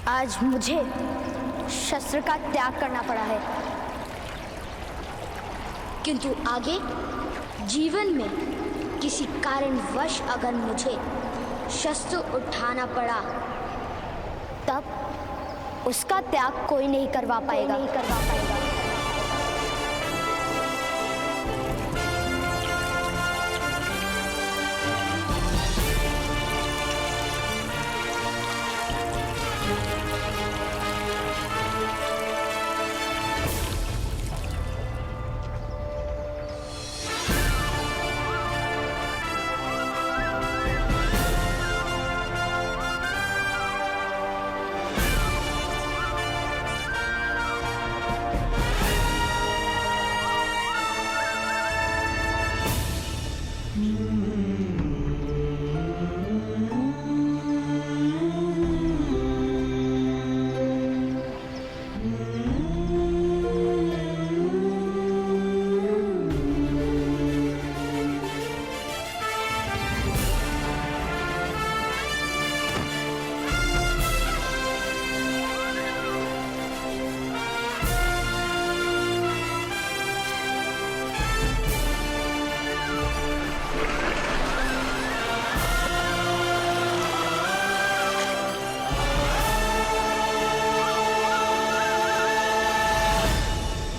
आज मुझे शस्त्र का त्याग करना पड़ा है, किंतु आगे जीवन में किसी कारणवश अगर मुझे शस्त्र उठाना पड़ा तब उसका त्याग कोई नहीं करवा पाएगा।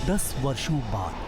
दस वर्षों बाद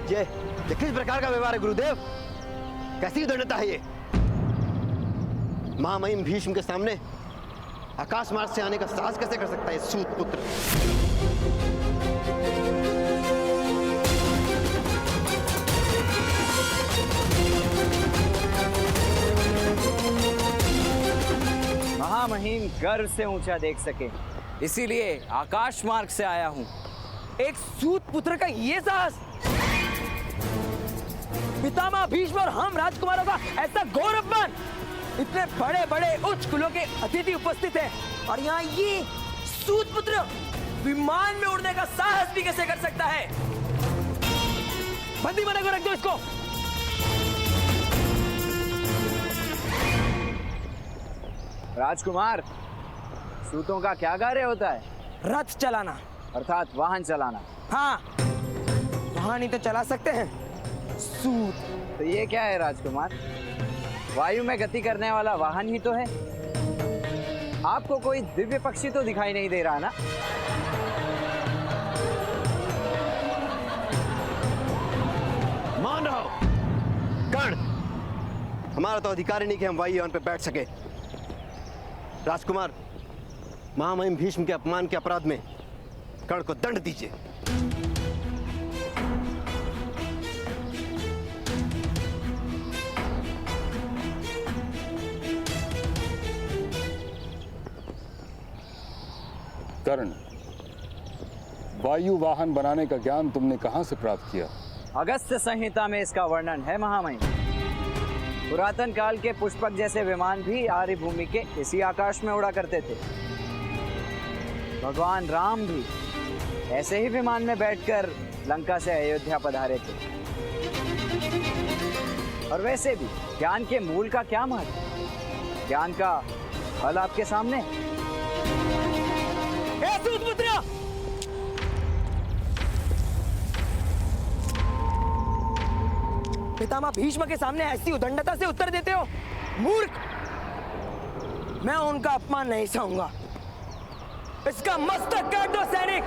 ये किस प्रकार का व्यवहार है गुरुदेव? कैसी दृढ़ता है ये? महामहिम भीष्म के सामने आकाश मार्ग से आने का साहस कैसे कर सकता है सूत पुत्र? महामहिम गर्व से ऊंचा देख सके, इसीलिए आकाश मार्ग से आया हूं। एक सूत पुत्र का ये साहस! पितामह भीष्म और हम राजकुमारों का ऐसा घोर अपमान! इतने बड़े बड़े उच्च कुलों के अतिथि उपस्थित हैं और यहाँ ये सूत पुत्र विमान में उड़ने का साहस भी कैसे कर सकता है? बंदी बना कर रख दो इसको। राजकुमार, सूतों का क्या कार्य होता है? रथ चलाना, अर्थात वाहन चलाना। हाँ, वाहन ही तो चला सकते हैं, सूत। तो ये क्या है राजकुमार? वायु में गति करने वाला वाहन ही तो है। आपको कोई दिव्य पक्षी तो दिखाई नहीं दे रहा ना? मान रहा हूं कर्ण, हमारा तो अधिकार ही नहीं कि हम वायुयान पे बैठ सके। राजकुमार, महामहिम भीष्म के अपमान के अपराध में कर्ण को दंड दीजिए। कर्ण, वायु वाहन बनाने का ज्ञान तुमने कहां से प्राप्त किया? अगस्त्य संहिता में इसका वर्णन है महामहिम। पुरातन काल के पुष्पक जैसे विमान भी आर्य भूमि के इसी आकाश में उड़ा करते थे। भगवान राम भी ऐसे ही विमान में बैठकर लंका से अयोध्या पधारे थे। और वैसे भी ज्ञान के मूल का क्या महत्व? ज्ञान का फल आपके सामने। सूतपुत्र, पितामह भीष्म के सामने ऐसी उदंडता से उत्तर देते हो? मूर्ख! मैं उनका अपमान नहीं सहूंगा। इसका मस्तक काट दो सैनिक।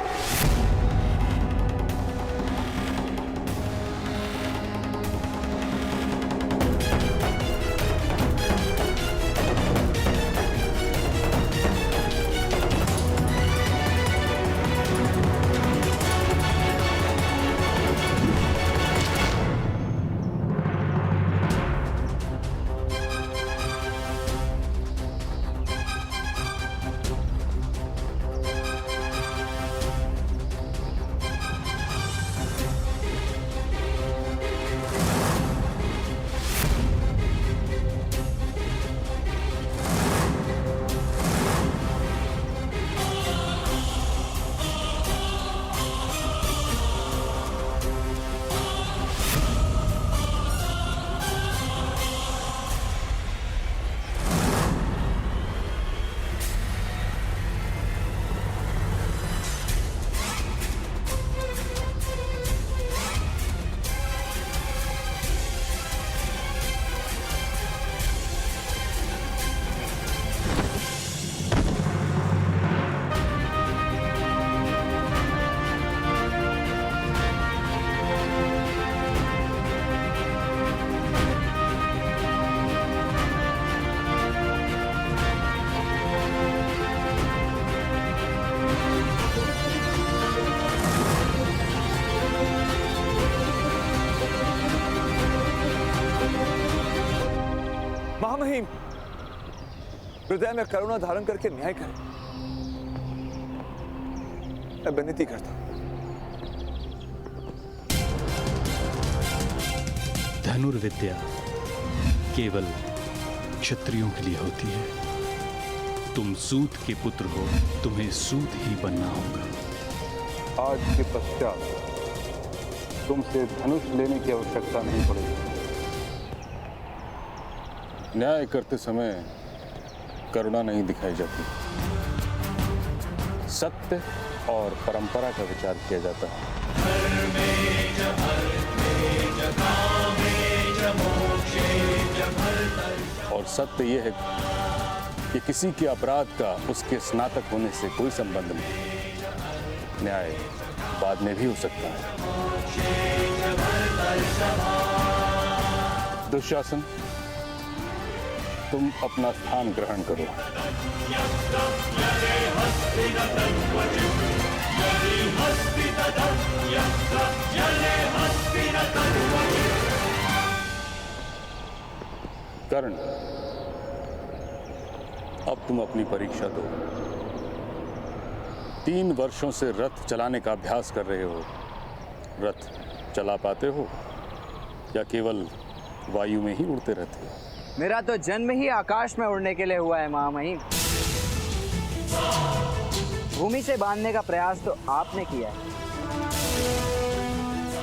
महामहिम, हृदय में करुणा धारण करके न्याय करें। मैं विनती करता हूं। धनुर्विद्या केवल क्षत्रियों के लिए होती है। तुम सूत के पुत्र हो, तुम्हें सूत ही बनना होगा। आज के पश्चात तुमसे धनुष लेने की आवश्यकता नहीं पड़ेगी। न्याय करते समय करुणा नहीं दिखाई जाती, सत्य और परंपरा का विचार किया जाता है। और सत्य यह है कि किसी के अपराध का उसके स्नातक होने से कोई संबंध नहीं। न्याय बाद में भी हो सकता है। दुशासन, तुम अपना स्थान ग्रहण करो। कर्ण, अब तुम अपनी परीक्षा दो। 3 वर्षों से रथ चलाने का अभ्यास कर रहे हो। रथ चला पाते हो या केवल वायु में ही उड़ते रहते हो? मेरा तो जन्म ही आकाश में उड़ने के लिए हुआ है महामहिम। भूमि से बांधने का प्रयास तो आपने किया है।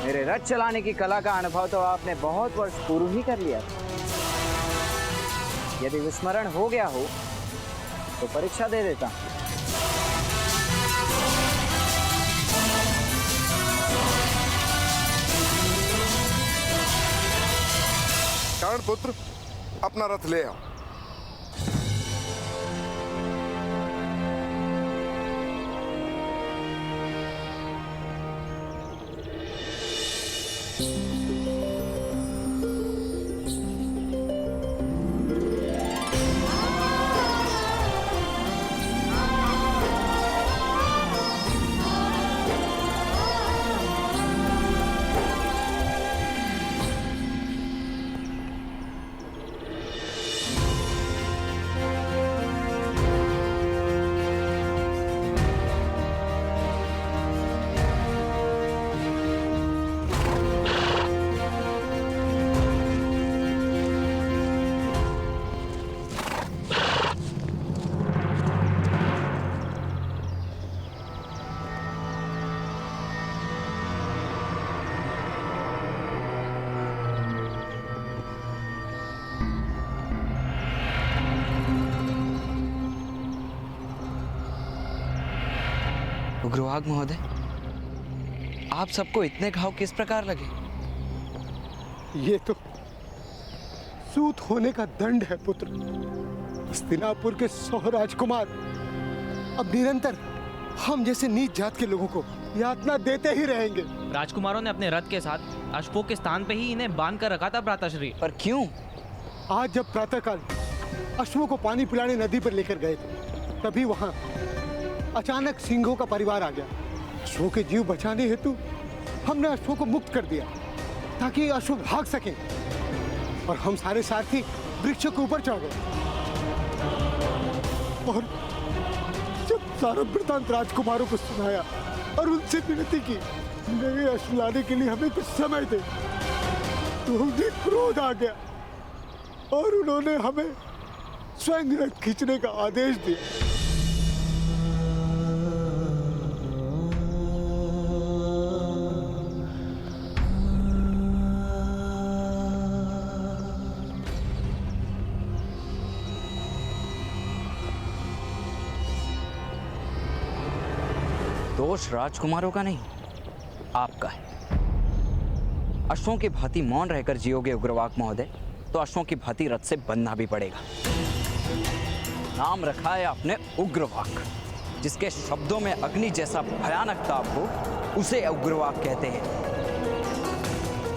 मेरे रथ चलाने की कला का अनुभव तो आपने बहुत वर्ष पूर्व ही कर लिया था। यदि विस्मरण हो गया हो तो परीक्षा दे देता। कर्ण पुत्र, अपना रथ ले आओ। उग्रवाद महोदय, आप सबको इतने घाव किस प्रकार लगे? ये तो सूत होने का दंड है पुत्र। हस्तिनापुर के 100 राजकुमार अब निरंतर हम जैसे नीच जात के लोगों को यातना देते ही रहेंगे। राजकुमारों ने अपने रथ के साथ अश्वों के स्थान पे ही इन्हें बांध कर रखा था भ्राताश्री। पर क्यों? आज जब प्रातःकाल अश्वों को पानी पिलाने नदी पर लेकर गए थे, तभी वहां अचानक सिंहों का परिवार आ गया। अश्वों के जीव बचाने हेतु हमने अश्वों को मुक्त कर दिया ताकि अश्व भाग सकें, और हम सारे सारथी वृक्षों के ऊपर चढ़ गए। और जब सारा वृतांत राजकुमारों को सुनाया और उनसे विनती की नए अश्व लाने के लिए हमें कुछ समय दे, तो उन्हें क्रोध आ गया और उन्होंने हमें स्वयं रथ खींचने का आदेश दिया। दोष राजकुमारों का नहीं, आपका है। अश्वों की भांति मौन रहकर जियोगे उग्रवाक महोदय, तो अश्वों की भांति रथ से बनना भी पड़ेगा। नाम रखा है आपने उग्रवाक, जिसके शब्दों में अग्नि जैसा भयानक ताप हो, उसे उग्रवाक कहते हैं।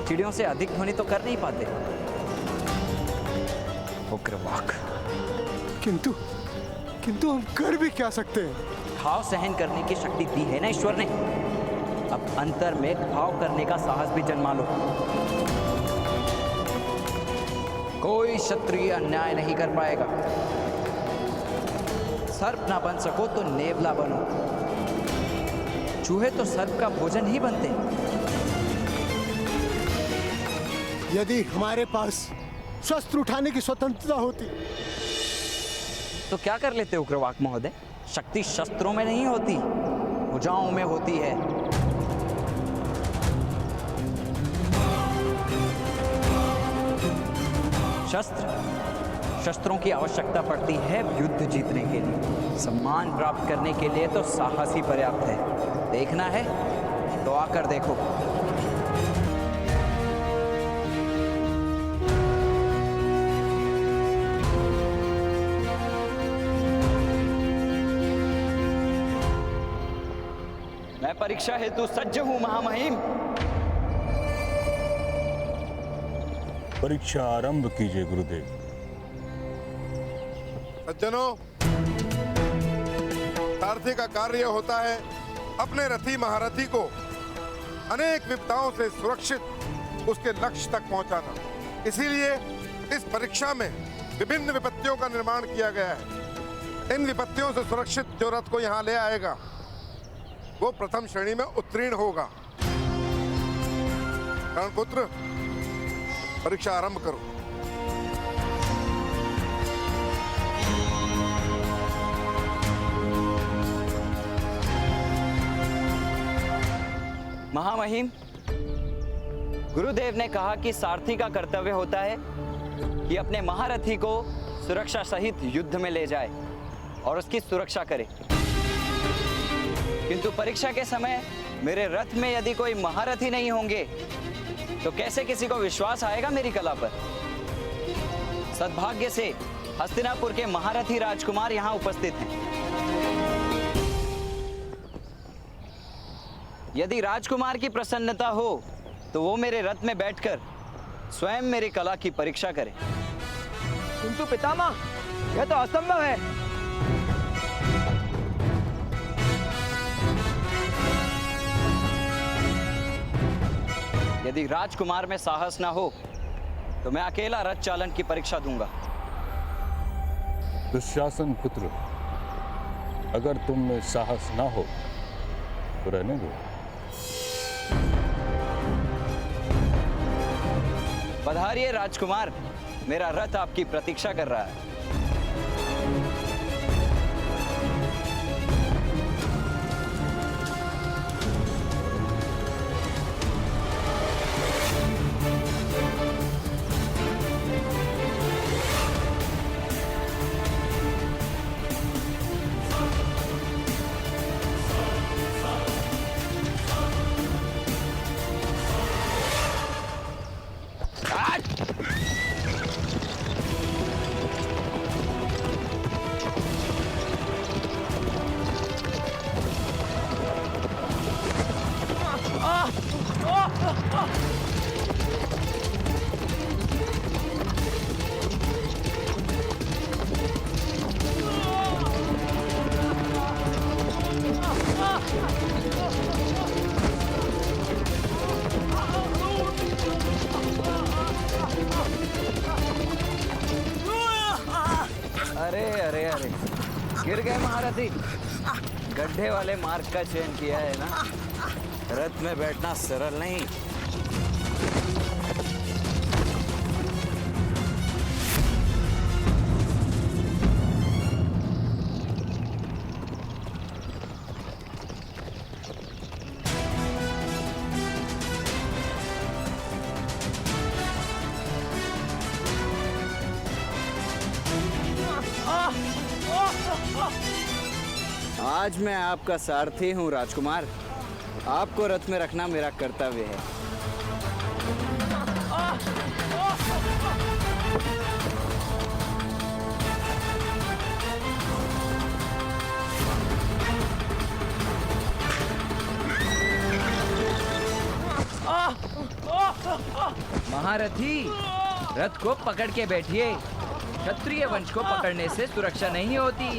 चिड़ियों से अधिक ध्वनि तो कर नहीं पाते। उग्रवाक। किंतु हम कर भी क्या सकते हैं? घाव सहन करने की शक्ति दी है ना ईश्वर ने। अब अंतर में घाव करने का साहस भी जन्मा लो। कोई क्षत्रिय अन्याय नहीं कर पाएगा। सर्प ना बन सको तो नेवला बनो। चूहे तो सर्प का भोजन ही बनते हैं। यदि हमारे पास शस्त्र उठाने की स्वतंत्रता होती तो क्या कर लेते उग्रवाक महोदय? शक्ति शस्त्रों में नहीं होती, भुजाओं में होती है। शस्त्रों की आवश्यकता पड़ती है युद्ध जीतने के लिए। सम्मान प्राप्त करने के लिए तो साहस ही पर्याप्त है। देखना है तो आकर देखो। मैं परीक्षा हेतु सज्ज हूं महामहिम। परीक्षा आरंभ कीजिए गुरुदेव। सज्जनों, सारथी का कार्य होता है अपने रथी महारथी को अनेक विपदाओं से सुरक्षित उसके लक्ष्य तक पहुंचाना। इसीलिए इस परीक्षा में विभिन्न विपत्तियों का निर्माण किया गया है। इन विपत्तियों से सुरक्षित जो रथ को यहाँ ले आएगा वो प्रथम श्रेणी में उत्तीर्ण होगा। कर्णपुत्र, परीक्षा आरंभ करो। महामहिम, गुरुदेव ने कहा कि सारथी का कर्तव्य होता है कि अपने महारथी को सुरक्षा सहित युद्ध में ले जाए और उसकी सुरक्षा करे। किंतु परीक्षा के समय मेरे रथ में यदि कोई महारथी नहीं होंगे तो कैसे किसी को विश्वास आएगा मेरी कला पर? सद्भाग्य से हस्तिनापुर के महारथी राजकुमार यहाँ उपस्थित हैं। यदि राजकुमार की प्रसन्नता हो तो वो मेरे रथ में बैठकर स्वयं मेरी कला की परीक्षा करे। किंतु पितामह, यह तो असंभव है। यदि राजकुमार में साहस ना हो तो मैं अकेला रथ चालन की परीक्षा दूंगा। दुशासन पुत्र, अगर तुम में साहस ना हो तो रहने दो। पधारिए राजकुमार, मेरा रथ आपकी प्रतीक्षा कर रहा है। अरे अरे अरे, गिर गए महारथी। गड्ढे वाले मार्ग का चयन किया है ना। रथ में बैठना सरल नहीं। आज मैं आपका सारथी हूँ राजकुमार। आपको रथ में रखना मेरा कर्तव्य है। महारथी, रथ को पकड़ के बैठिए। क्षत्रिय वंश को पकड़ने से सुरक्षा नहीं होती।